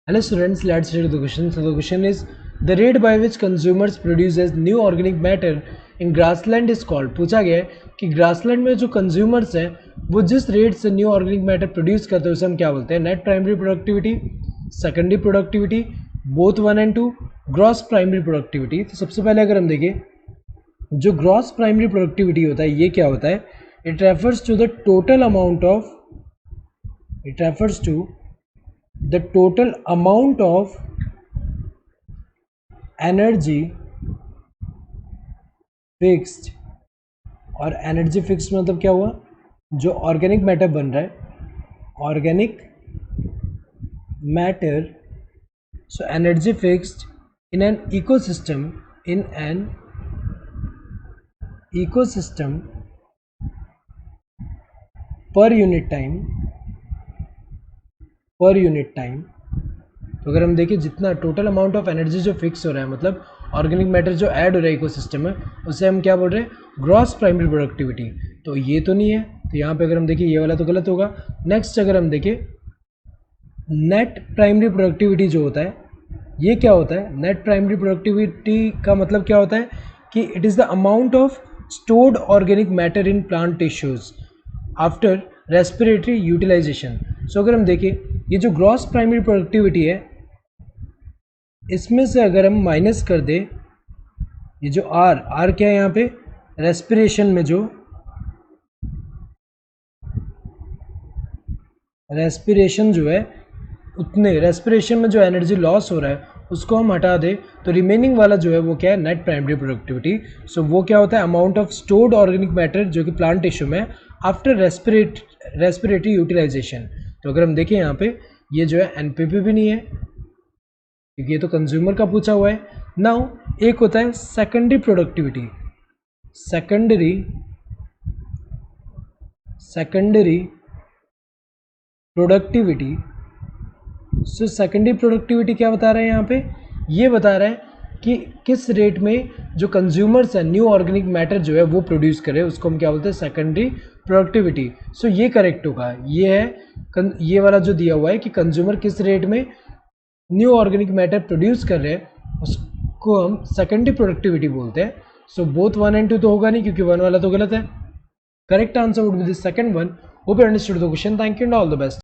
Hello students, let's read the question. So the question is, the rate by which consumers produces new organic matter in grassland is called. पूछा गया है कि grassland में जो consumers हैं वो जिस रेट से न्यू ऑर्गेनिक मैटर प्रोड्यूस करते हैं उसे हम क्या बोलते हैं? Net primary productivity, secondary productivity, both 1 and 2, gross primary productivity. तो सबसे पहले अगर हम देखें जो ग्रॉस प्राइमरी प्रोडक्टिविटी होता है ये क्या होता है? It refers to the total amount of the total amount of energy fixed. और एनर्जी फिक्स्ड मतलब क्या हुआ? जो ऑर्गेनिक मैटर बन रहा है, organic matter, so energy fixed in an ecosystem, per unit time. तो अगर हम देखें जितना टोटल अमाउंट ऑफ एनर्जी जो फिक्स हो रहा है, मतलब ऑर्गेनिक मैटर जो ऐड हो रहा है इकोसिस्टम में, उसे हम क्या बोल रहे हैं? Gross primary productivity. तो ये तो नहीं है, तो यहाँ पे अगर हम देखें ये वाला तो गलत होगा. नेक्स्ट अगर हम देखें नेट प्राइमरी प्रोडक्टिविटी जो होता है ये क्या होता है? नेट प्राइमरी प्रोडक्टिविटी का मतलब क्या होता है कि it is the amount of stored organic matter in plant tissues after respiratory utilisation. So अगर हम देखें ये जो ग्रॉस प्राइमरी प्रोडक्टिविटी है इसमें से अगर हम माइनस कर दें ये जो आर क्या है यहाँ पे? रेस्पिरेशन में जो रेस्पिरेशन जो है उतने रेस्पिरेशन में जो एनर्जी लॉस हो रहा है उसको हम हटा दें तो रिमेनिंग वाला जो है वो क्या है? Net primary productivity. सो वो क्या होता है? Amount of stored organic matter जो कि प्लांट टिश्यू में आफ्टर रेस्पिरेटरी यूटिलाइजेशन. तो अगर हम देखें यहाँ पे ये जो है एनपीपी भी नहीं है क्योंकि ये तो कंज्यूमर का पूछा हुआ है. नाउ एक होता है secondary productivity. Secondary productivity. So secondary productivity क्या बता रहे हैं यहाँ पे? ये बता रहा है कि किस रेट में जो कंज्यूमर्स है न्यू ऑर्गेनिक मैटर जो है वो प्रोड्यूस करे, उसको हम क्या बोलते हैं? Secondary productivity. सो ये करेक्ट होगा. ये है ये वाला जो दिया हुआ है कि कंज्यूमर किस रेट में न्यू ऑर्गेनिक मैटर प्रोड्यूस कर रहे हैं उसको हम सेकेंडरी प्रोडक्टिविटी बोलते हैं. सो बोथ 1 and 2 तो होगा नहीं क्योंकि 1 वाला तो गलत है. Correct answer would be the second one. Hope you understood the question. Thank you and all the best.